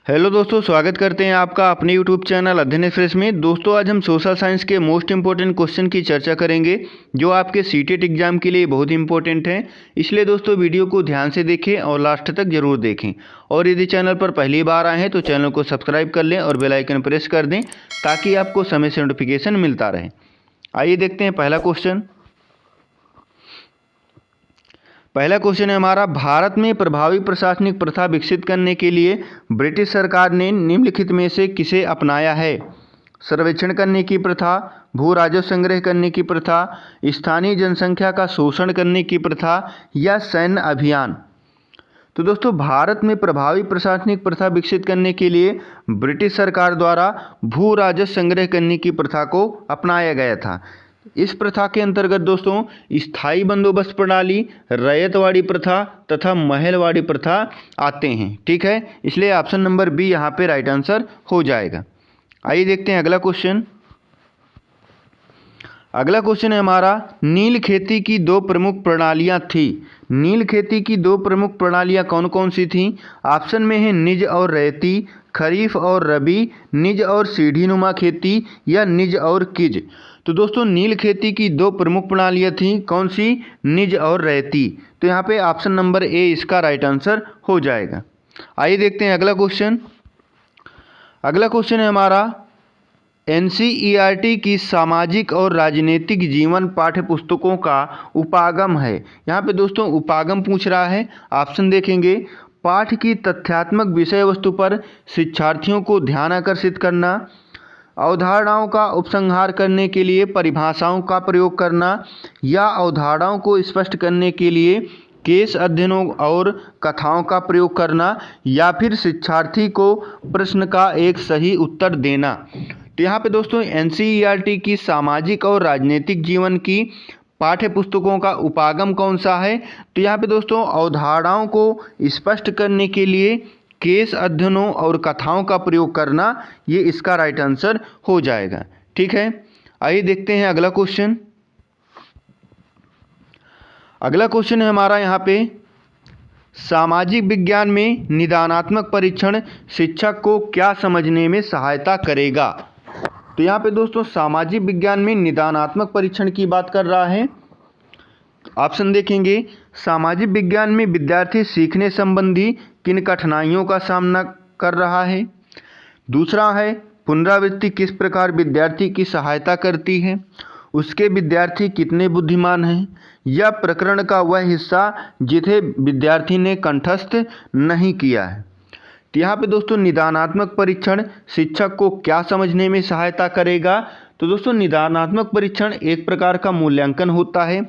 Hello दोस्तों, स्वागत करते हैं आपका अपने यूट्यूब चैनल अध्ययन एक्सप्रेस में। दोस्तों आज हम सोशल साइंस के मोस्ट इंपॉर्टेंट क्वेश्चन की चर्चा करेंगे जो आपके सीटेट एग्जाम के लिए बहुत इंपॉर्टेंट हैं। इसलिए दोस्तों वीडियो को ध्यान से देखें और लास्ट तक जरूर देखें। और यदि चैनल पर पहली बार आए हैं तो चैनल को सब्सक्राइब कर लें और बेल आइकन प्रेस कर दें ताकि आपको समय से नोटिफिकेशन मिलता रहे। आइए देखते हैं पहला क्वेश्चन है हमारा, भारत में प्रभावी प्रशासनिक प्रथा विकसित करने के लिए ब्रिटिश सरकार ने निम्नलिखित में से किसे अपनाया है? सर्वेक्षण करने की प्रथा, भू राजस्व संग्रह करने की प्रथा, स्थानीय जनसंख्या का शोषण करने की प्रथा या सैन्य अभियान। तो दोस्तों भारत में प्रभावी प्रशासनिक प्रथा विकसित करने के लिए ब्रिटिश सरकार द्वारा भू राजस्व संग्रह करने की प्रथा को अपनाया गया था। इस प्रथा के अंतर्गत दोस्तों स्थायी बंदोबस्त प्रणाली, रैयतवाड़ी प्रथा तथा महलवाड़ी प्रथा आते हैं। ठीक है, इसलिए ऑप्शन नंबर बी यहाँ पे राइट आंसर हो जाएगा। आइए देखते हैं अगला क्वेश्चन है हमारा, नील खेती की दो प्रमुख प्रणालियाँ थी। नील खेती की दो प्रमुख प्रणालियाँ कौन कौन सी थीं? ऑप्शन में है निज और रैयती, खरीफ और रबी, निज और सीढ़ीनुमा खेती या निज और किज। तो दोस्तों नील खेती की दो प्रमुख प्रणालियाँ थीं, कौन सी? निज और रैयती। तो यहाँ पे ऑप्शन नंबर ए इसका राइट आंसर हो जाएगा। आइए देखते हैं अगला क्वेश्चन है हमारा, एनसीईआरटी की सामाजिक और राजनीतिक जीवन पाठ्य पुस्तकों का उपागम है। यहाँ पे दोस्तों उपागम पूछ रहा है। ऑप्शन देखेंगे, पाठ की तथ्यात्मक विषय वस्तु पर शिक्षार्थियों को ध्यान आकर्षित करना, अवधारणाओं का उपसंहार करने के लिए परिभाषाओं का प्रयोग करना, या अवधारणाओं को स्पष्ट करने के लिए केस अध्ययनों और कथाओं का प्रयोग करना, या फिर शिक्षार्थी को प्रश्न का एक सही उत्तर देना। तो यहाँ पे दोस्तों एनसीईआरटी की सामाजिक और राजनीतिक जीवन की पाठ्य पुस्तकों का उपागम कौन सा है? तो यहाँ पे दोस्तों अवधारणाओं को स्पष्ट करने के लिए केस अध्ययनों और कथाओं का प्रयोग करना, ये इसका राइट आंसर हो जाएगा। ठीक है, आइए देखते हैं अगला क्वेश्चन है हमारा यहाँ पे, सामाजिक विज्ञान में निदानात्मक परीक्षण शिक्षक को क्या समझने में सहायता करेगा? तो यहाँ पे दोस्तों सामाजिक विज्ञान में निदानात्मक परीक्षण की बात कर रहा है। ऑप्शन देखेंगे, सामाजिक विज्ञान में विद्यार्थी सीखने संबंधी किन कठिनाइयों का सामना कर रहा है। दूसरा है, पुनरावृत्ति किस प्रकार विद्यार्थी की सहायता करती है, उसके विद्यार्थी कितने बुद्धिमान हैं, या प्रकरण का वह हिस्सा जिसे विद्यार्थी ने कंठस्थ नहीं किया है। तो यहाँ पे दोस्तों निदानात्मक परीक्षण शिक्षक को क्या समझने में सहायता करेगा? तो दोस्तों निदानात्मक परीक्षण एक प्रकार का मूल्यांकन होता है।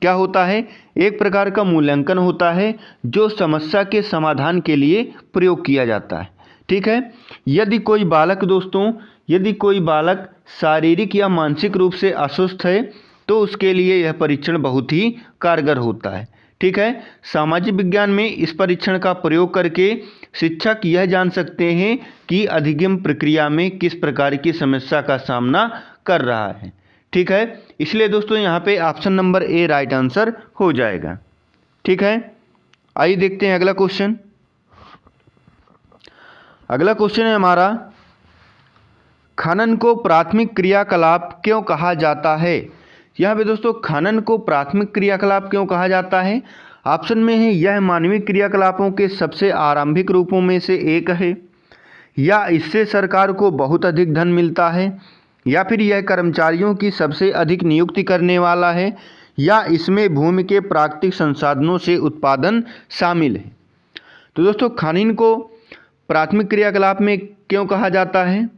क्या होता है? एक प्रकार का मूल्यांकन होता है जो समस्या के समाधान के लिए प्रयोग किया जाता है। ठीक है, यदि कोई बालक शारीरिक या मानसिक रूप से अस्वस्थ है तो उसके लिए यह परीक्षण बहुत ही कारगर होता है। ठीक है, सामाजिक विज्ञान में इस परीक्षण का प्रयोग करके शिक्षक यह जान सकते हैं कि अधिगम प्रक्रिया में किस प्रकार की समस्या का सामना कर रहा है। ठीक है, इसलिए दोस्तों यहाँ पे option number A right answer हो जाएगा। ठीक है, आइए देखते हैं अगला क्वेश्चन है हमारा, खनन को प्राथमिक क्रियाकलाप क्यों कहा जाता है? यहाँ पे दोस्तों खनन को प्राथमिक क्रियाकलाप क्यों कहा जाता है? ऑप्शन में है, यह मानवीय क्रियाकलापों के सबसे आरंभिक रूपों में से एक है, या इससे सरकार को बहुत अधिक धन मिलता है, या फिर यह कर्मचारियों की सबसे अधिक नियुक्ति करने वाला है, या इसमें भूमि के प्राकृतिक संसाधनों से उत्पादन शामिल है। तो दोस्तों खनन को प्राथमिक क्रियाकलाप में क्यों कहा जाता है?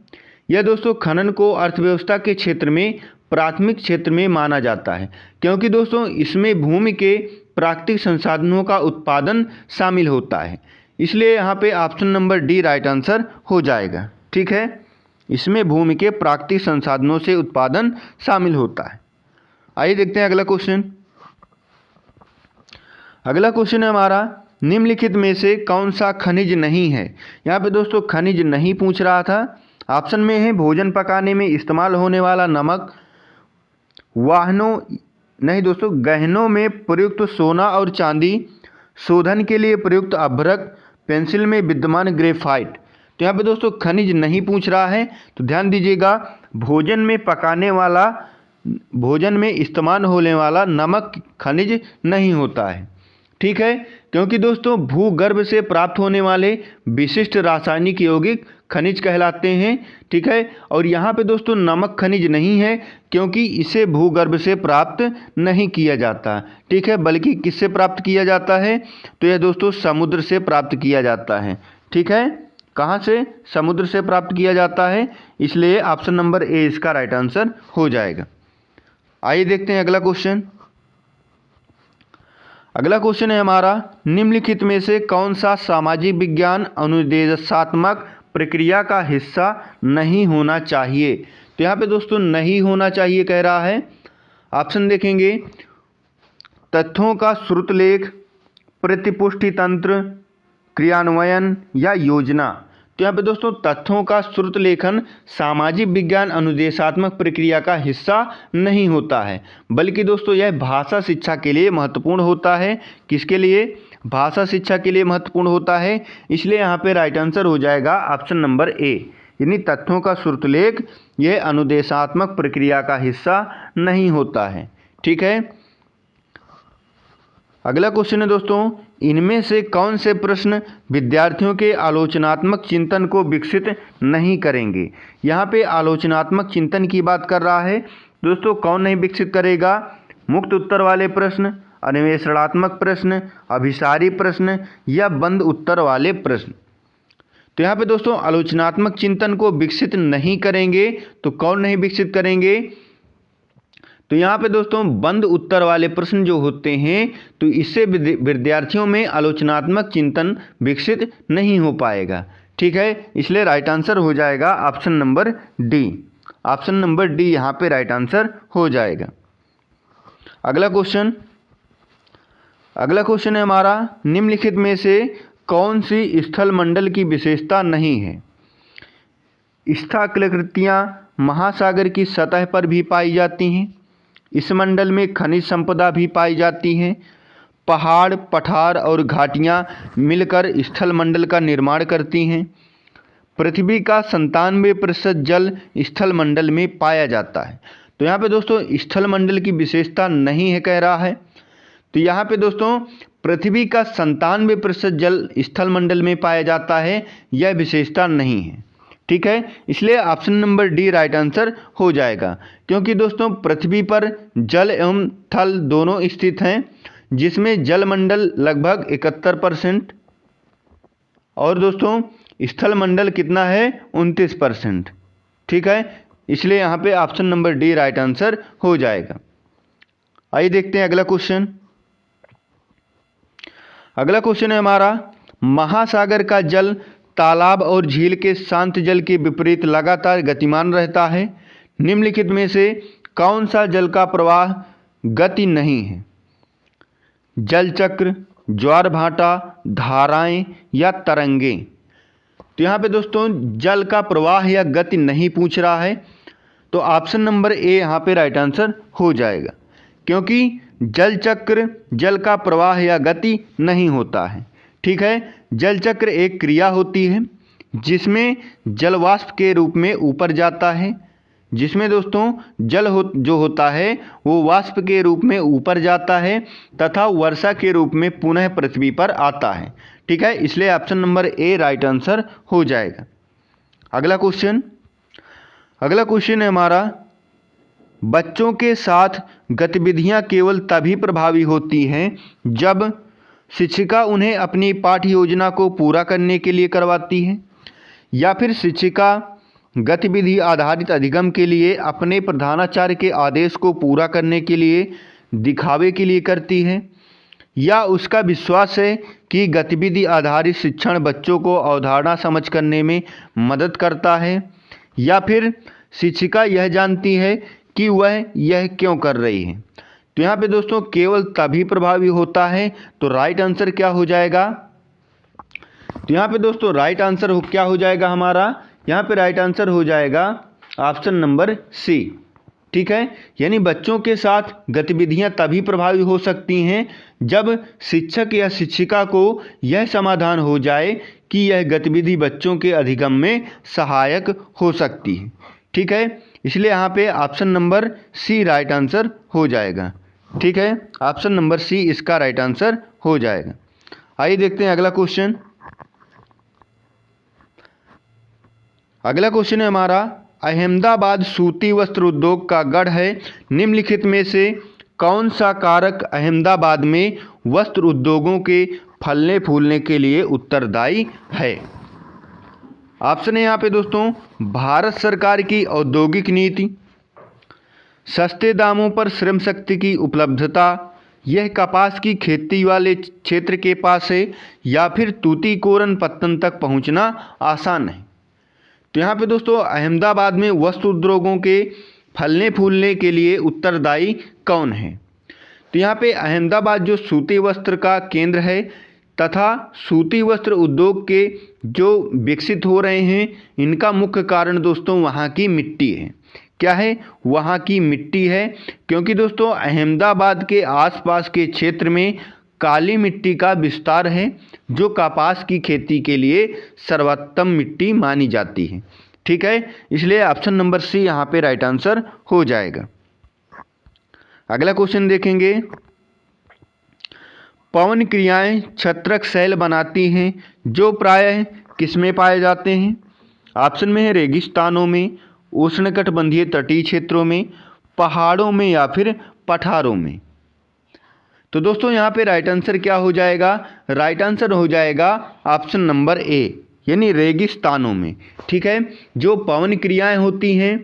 यह दोस्तों खनन को अर्थव्यवस्था के क्षेत्र में प्राथमिक क्षेत्र में माना जाता है क्योंकि दोस्तों इसमें भूमि के प्राकृतिक संसाधनों का उत्पादन शामिल होता है। इसलिए यहाँ पे option number D right answer हो जाएगा। ठीक है, इसमें भूमि के प्राकृतिक संसाधनों से उत्पादन शामिल होता है। आइए देखते हैं अगला क्वेश्चन है हमारा, निम्नलिखित में से कौन सा खनिज नहीं है? यहाँ पे दोस्तों खनिज नहीं पूछ रहा था। ऑप्शन में है, भोजन पकाने में इस्तेमाल होने वाला नमक, गहनों में प्रयुक्त सोना और चांदी, शोधन के लिए प्रयुक्त अभ्रक, पेंसिल में विद्यमान ग्रेफाइट। तो यहाँ पे दोस्तों खनिज नहीं पूछ रहा है, तो ध्यान दीजिएगा भोजन में इस्तेमाल होने वाला नमक खनिज नहीं होता है। ठीक है, क्योंकि दोस्तों भूगर्भ से प्राप्त होने वाले विशिष्ट रासायनिक यौगिक खनिज कहलाते हैं। ठीक है, और यहाँ पे दोस्तों नमक खनिज नहीं है क्योंकि इसे भूगर्भ से प्राप्त नहीं किया जाता। ठीक है, बल्कि किससे प्राप्त किया जाता है, तो यह दोस्तों समुद्र से प्राप्त किया जाता है। ठीक है, कहाँ से? समुद्र से प्राप्त किया जाता है, इसलिए ऑप्शन नंबर ए इसका राइट आंसर हो जाएगा। आइए देखते हैं अगला क्वेश्चन। अगला क्वेश्चन है हमारा, निम्नलिखित में से कौन सा सामाजिक विज्ञान अनुदेशात्मक प्रक्रिया का हिस्सा नहीं होना चाहिए? तो यहाँ पे दोस्तों नहीं होना चाहिए कह रहा है। ऑप्शन देखेंगे, तथ्यों का श्रुतलेख, प्रतिपुष्टि तंत्र, क्रियान्वयन या योजना। तो यहाँ पे दोस्तों तथ्यों का श्रुत लेखन सामाजिक विज्ञान अनुदेशात्मक प्रक्रिया का हिस्सा नहीं होता है, बल्कि दोस्तों यह भाषा शिक्षा के लिए महत्वपूर्ण होता है। किसके लिए? भाषा शिक्षा के लिए महत्वपूर्ण होता है, इसलिए यहाँ पे राइट आंसर हो जाएगा ऑप्शन नंबर ए, यानी तथ्यों का श्रुतलेख यह अनुदेशात्मक प्रक्रिया का हिस्सा नहीं होता है। ठीक है, अगला क्वेश्चन है दोस्तों, इनमें से कौन से प्रश्न विद्यार्थियों के आलोचनात्मक चिंतन को विकसित नहीं करेंगे? यहाँ पे आलोचनात्मक चिंतन की बात कर रहा है दोस्तों, कौन नहीं विकसित करेगा? मुक्त उत्तर वाले प्रश्न, अन्वेषणात्मक प्रश्न, अभिसारी प्रश्न या बंद उत्तर वाले प्रश्न। तो यहाँ पे दोस्तों आलोचनात्मक चिंतन को विकसित नहीं करेंगे, तो कौन नहीं विकसित करेंगे? तो यहाँ पे दोस्तों बंद उत्तर वाले प्रश्न जो होते हैं, तो इससे विद्यार्थियों में आलोचनात्मक चिंतन विकसित नहीं हो पाएगा। ठीक है, इसलिए राइट आंसर हो जाएगा option number D. Option number D यहाँ पे राइट आंसर हो जाएगा। अगला क्वेश्चन है हमारा, निम्नलिखित में से कौन सी स्थल मंडल की विशेषता नहीं है? स्थलाकृतियाँ महासागर की सतह पर भी पाई जाती हैं, इस मंडल में खनिज संपदा भी पाई जाती हैं, पहाड़, पठार और घाटियाँ मिलकर स्थल मंडल का निर्माण करती हैं, पृथ्वी का 97% जल स्थल मंडल में पाया जाता है। तो यहाँ पे दोस्तों स्थल मंडल की विशेषता नहीं है कह रहा है, तो यहाँ पे दोस्तों पृथ्वी का 97% जल स्थल मंडल में पाया जाता है, यह विशेषता नहीं है। ठीक है, इसलिए option number D right answer हो जाएगा, क्योंकि दोस्तों पृथ्वी पर जल एवं थल दोनों स्थित हैं, जिसमें जलमंडल लगभग 71% और दोस्तों स्थल मंडल कितना है? 29%। ठीक है, इसलिए यहाँ पे option number D right answer हो जाएगा। आइए देखते हैं अगला क्वेश्चन। अगला क्वेश्चन है हमारा, महासागर का जल तालाब और झील के शांत जल के विपरीत लगातार गतिमान रहता है, निम्नलिखित में से कौन सा जल का प्रवाह गति नहीं है? जल चक्र, ज्वार भाटा, धाराएं या तरंगें। तो यहाँ पे दोस्तों जल का प्रवाह या गति नहीं पूछ रहा है, तो ऑप्शन नंबर ए यहाँ पे राइट आंसर हो जाएगा, क्योंकि जल चक्र जल का प्रवाह या गति नहीं होता है। ठीक है, जल चक्र एक क्रिया होती है जिसमें जल वाष्प के रूप में ऊपर जाता है, जिसमें दोस्तों जो होता है वो वाष्प के रूप में ऊपर जाता है तथा वर्षा के रूप में पुनः पृथ्वी पर आता है। ठीक है, इसलिए option number A right answer हो जाएगा। अगला क्वेश्चन है हमारा, बच्चों के साथ गतिविधियां केवल तभी प्रभावी होती हैं जब शिक्षिका उन्हें अपनी पाठ्य योजना को पूरा करने के लिए करवाती है, या फिर शिक्षिका गतिविधि आधारित अधिगम के लिए अपने प्रधानाचार्य के आदेश को पूरा करने के लिए दिखावे के लिए करती है, या उसका विश्वास है कि गतिविधि आधारित शिक्षण बच्चों को अवधारणा समझ करने में मदद करता है, या फिर शिक्षिका यह जानती है कि वह यह क्यों कर रही है। तो यहाँ पे दोस्तों केवल तभी प्रभावी होता है, तो राइट आंसर क्या हो जाएगा? तो यहाँ पे दोस्तों राइट आंसर क्या हो जाएगा हमारा? यहाँ पे राइट आंसर हो जाएगा ऑप्शन नंबर सी। ठीक है, यानी बच्चों के साथ गतिविधियां तभी प्रभावी हो सकती हैं जब शिक्षक या शिक्षिका को यह समाधान हो जाए कि यह गतिविधि बच्चों के अधिगम में सहायक हो सकती है। ठीक है, इसलिए यहाँ पे option number C right answer हो जाएगा। ठीक है, ऑप्शन नंबर सी इसका राइट आंसर हो जाएगा। आइए देखते हैं अगला क्वेश्चन। अगला क्वेश्चन है हमारा, अहमदाबाद सूती वस्त्र उद्योग का गढ़ है, निम्नलिखित में से कौन सा कारक अहमदाबाद में वस्त्र उद्योगों के फलने फूलने के लिए उत्तरदायी है? ऑप्शन है यहाँ पे दोस्तों, भारत सरकार की औद्योगिक नीति, सस्ते दामों पर श्रम शक्ति की उपलब्धता, यह कपास की खेती वाले क्षेत्र के पास है, या फिर तूतीकोरन पत्तन तक पहुँचना आसान है। तो यहाँ पे दोस्तों अहमदाबाद में वस्त्र उद्योगों के फलने फूलने के लिए उत्तरदायी कौन है? तो यहाँ पे अहमदाबाद जो सूती वस्त्र का केंद्र है तथा सूती वस्त्र उद्योग के जो विकसित हो रहे हैं, इनका मुख्य कारण दोस्तों वहाँ की मिट्टी है। क्या है? वहाँ की मिट्टी है, क्योंकि दोस्तों अहमदाबाद के आसपास के क्षेत्र में काली मिट्टी का विस्तार है, जो कपास की खेती के लिए सर्वोत्तम मिट्टी मानी जाती है। ठीक है, इसलिए ऑप्शन नंबर सी यहाँ पे राइट आंसर हो जाएगा। अगला क्वेश्चन देखेंगे, पवन क्रियाएं छत्रक शैल बनाती हैं जो प्रायः किसमें पाए जाते हैं? ऑप्शन में है रेगिस्तानों में, उष्णकटिबंधीय तटीय क्षेत्रों में, पहाड़ों में, या फिर पठारों में। तो दोस्तों यहाँ पे राइट आंसर क्या हो जाएगा? राइट आंसर हो जाएगा ऑप्शन नंबर ए, यानी रेगिस्तानों में। ठीक है, जो पवन क्रियाएं होती हैं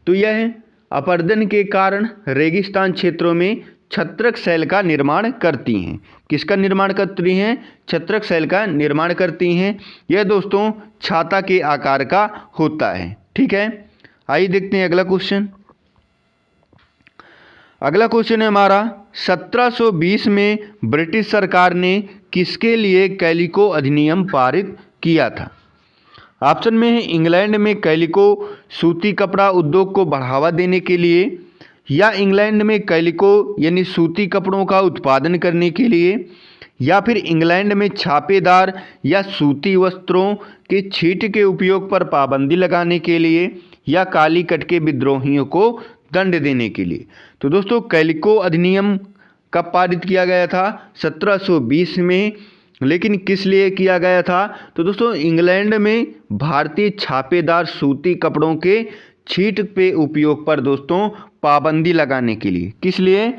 तो यह अपर्दन के कारण रेगिस्तान क्षेत्रों में छत्रक शैल का निर्माण करती हैं। किसका निर्माण करती हैं? छत्रक शैल का निर्माण करती हैं। यह दोस्तों छाता के आकार का होता है। ठीक है, आइए देखते हैं अगला क्वेश्चन। अगला क्वेश्चन है हमारा, 1720 में ब्रिटिश सरकार ने किसके लिए कैलिको अधिनियम पारित किया था? ऑप्शन में है इंग्लैंड में कैलिको सूती कपड़ा उद्योग को बढ़ावा देने के लिए, या इंग्लैंड में कैलिको यानी सूती कपड़ों का उत्पादन करने के लिए, या फिर इंग्लैंड में छापेदार या सूती वस्त्रों के छींट के उपयोग पर पाबंदी लगाने के लिए, या कालीकट के विद्रोहियों को दंड देने के लिए। तो दोस्तों कैलिको अधिनियम कब पारित किया गया था? 1720 में। लेकिन किस लिए किया गया था? तो दोस्तों इंग्लैंड में भारतीय छापेदार सूती कपड़ों के छींट पे उपयोग पर दोस्तों पाबंदी लगाने के लिए। किस लिए?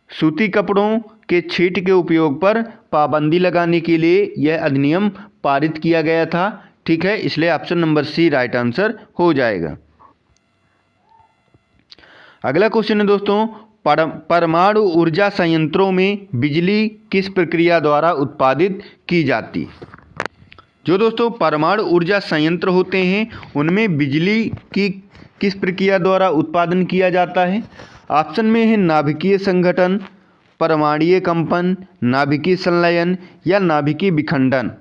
सूती कपड़ों के छींट के उपयोग पर पाबंदी लगाने के लिए यह अधिनियम पारित किया गया था। ठीक है, इसलिए option number C right answer हो जाएगा। अगला क्वेश्चन है दोस्तों, परमाणु ऊर्जा संयंत्रों में बिजली किस प्रक्रिया द्वारा उत्पादित की जाती है? जो दोस्तों परमाणु ऊर्जा संयंत्र होते हैं उनमें बिजली की किस प्रक्रिया द्वारा उत्पादन किया जाता है? ऑप्शन में है नाभिकीय संघटन, परमाणुीय कंपन, नाभिकीय संलयन, या नाभिकीय विखंडन।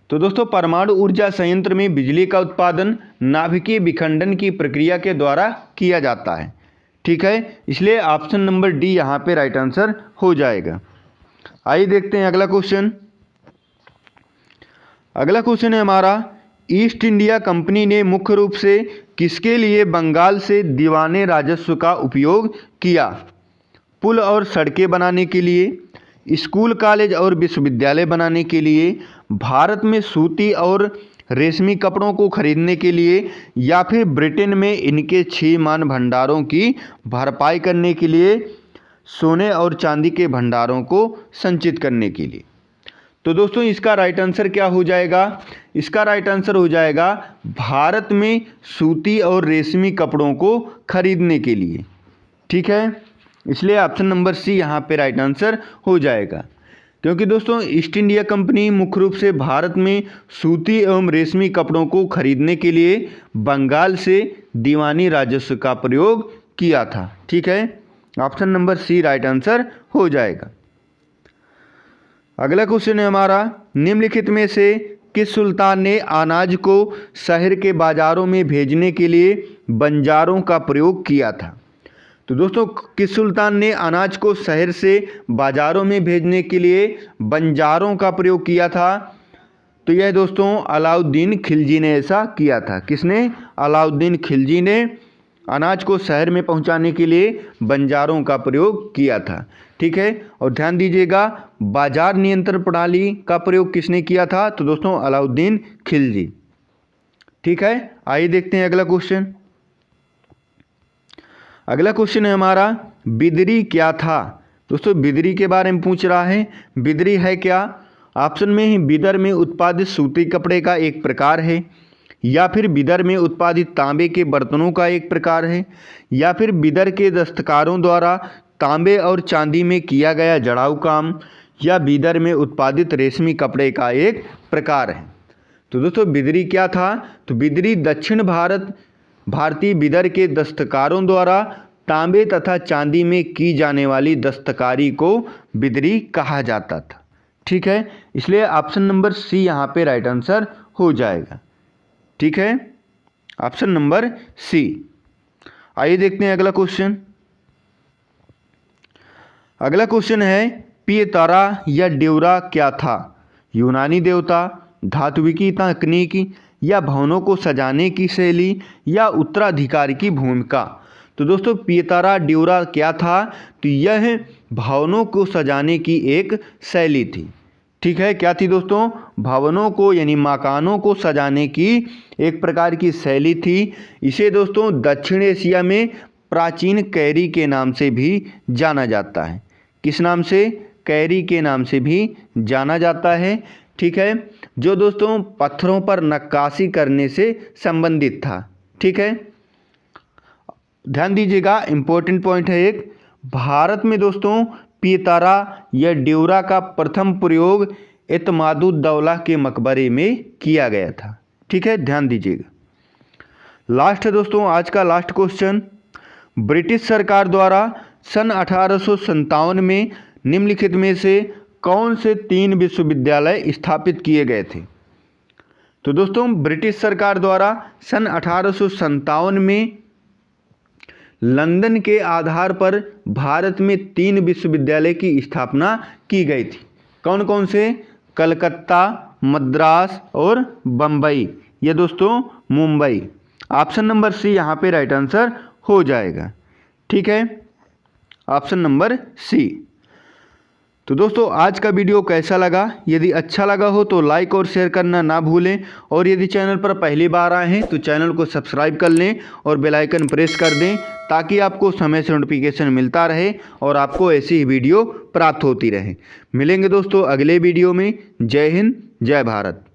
तो दोस्तों परमाणु ऊर्जा संयंत्र में बिजली का उत्पादन नाभिकीय विखंडन की प्रक्रिया के द्वारा किया जाता है। ठीक है, इसलिए ऑप्शन नंबर डी यहाँ पे राइट आंसर हो जाएगा। आइए देखते हैं अगला क्वेश्चन। अगला क्वेश्चन है हमारा, ईस्ट इंडिया कंपनी ने मुख्य रूप से किसके लिए बंगाल से दीवाने राजस्व का उपयोग किया? पुल और सड़कें बनाने के लिए, स्कूल कॉलेज और विश्वविद्यालय बनाने के लिए, भारत में सूती और रेशमी कपड़ों को खरीदने के लिए, या फिर ब्रिटेन में इनके 6 मान भंडारों की भरपाई करने के लिए, सोने और चांदी के भंडारों को संचित करने के लिए। तो दोस्तों इसका राइट आंसर क्या हो जाएगा? इसका राइट आंसर हो जाएगा भारत में सूती और रेशमी कपड़ों को खरीदने के लिए। ठीक है, इसलिए ऑप्शन नंबर सी यहाँ पे राइट आंसर हो जाएगा, क्योंकि दोस्तों ईस्ट इंडिया कंपनी मुख्य रूप से भारत में सूती एवं रेशमी कपड़ों को खरीदने के लिए बंगाल से दीवानी राजस्व का प्रयोग किया था। ठीक है, option number C right answer हो जाएगा। अगला क्वेश्चन है हमारा, निम्नलिखित में से किस सुल्तान ने अनाज को शहर के बाजारों में भेजने के लिए बंजारों का प्रयोग किया था। तो दोस्तों किस सुल्तान ने अनाज को शहर से बाज़ारों में भेजने के लिए बंजारों का प्रयोग किया था? तो यह दोस्तों अलाउद्दीन खिलजी ने ऐसा किया था। किसने? अलाउद्दीन खिलजी ने अनाज को शहर में पहुंचाने के लिए बंजारों का प्रयोग किया था। ठीक है, और ध्यान दीजिएगा बाजार नियंत्रण प्रणाली का प्रयोग किसने किया था? तो दोस्तों अलाउद्दीन खिलजी। ठीक है, आइए देखते हैं अगला क्वेश्चन। अगला क्वेश्चन है हमारा, बिदरी क्या था? दोस्तों बिदरी के बारे में पूछ रहा है। बिदरी है क्या? ऑप्शन में ही बिदर में उत्पादित सूती कपड़े का एक प्रकार है, या फिर बिदर में उत्पादित तांबे के बर्तनों का एक प्रकार है, या फिर बिदर के दस्तकारों द्वारा तांबे और चांदी में किया गया जड़ाऊ काम, या बिदर में उत्पादित रेशमी कपड़े का एक प्रकार है। तो दोस्तों बिदरी क्या था? तो बिदरी दक्षिण भारतीय बिदर के दस्तकारों द्वारा तांबे तथा चांदी में की जाने वाली दस्तकारी को बिदरी कहा जाता था। ठीक है, इसलिए ऑप्शन नंबर सी यहाँ पे राइट आंसर हो जाएगा। ठीक है, ऑप्शन नंबर सी। आइए देखते हैं अगला क्वेश्चन। अगला क्वेश्चन है, पियतारा या ड्यूरा क्या था? यूनानी देवता, धात्विकी तकनीकी, या भवनों को सजाने की शैली, या उत्तराधिकारी की भूमिका? तो दोस्तों पियतारा ड्यूरा क्या था? तो यह भवनों को सजाने की एक शैली थी। ठीक है, क्या थी दोस्तों? भवनों को यानी मकानों को सजाने की एक प्रकार की शैली थी। इसे दोस्तों दक्षिण एशिया में प्राचीन कैरी के नाम से भी जाना जाता है। किस नाम से? कैरी के नाम से भी जाना जाता है। ठीक है, जो दोस्तों पत्थरों पर नक्काशी करने से संबंधित था। ठीक है, ध्यान दीजिएगा इम्पोर्टेंट पॉइंट है एक, भारत में दोस्तों पियतारा या ड्यूरा का प्रथम प्रयोग एतमादुद्दौला के मकबरे में किया गया था। ठीक है, ध्यान दीजिएगा। लास्ट है दोस्तों आज का लास्ट क्वेश्चन, ब्रिटिश सरकार द्वारा सन 1857 में निम्नलिखित में से कौन से 3 विश्वविद्यालय स्थापित किए गए थे? तो दोस्तों ब्रिटिश सरकार द्वारा सन 1857 में लंदन के आधार पर भारत में 3 विश्वविद्यालय की स्थापना की गई थी। कौन कौन से? कलकत्ता, मद्रास और बम्बई, ये दोस्तों मुंबई। ऑप्शन नंबर सी यहाँ पे राइट आंसर हो जाएगा। ठीक है, ऑप्शन नंबर सी। तो दोस्तों आज का वीडियो कैसा लगा? यदि अच्छा लगा हो तो लाइक और शेयर करना ना भूलें, और यदि चैनल पर पहली बार आए हैं तो चैनल को सब्सक्राइब कर लें और बेल आइकन प्रेस कर दें, ताकि आपको समय से नोटिफिकेशन मिलता रहे और आपको ऐसी ही वीडियो प्राप्त होती रहे। मिलेंगे दोस्तों अगले वीडियो में। जय हिंद, जय भारत।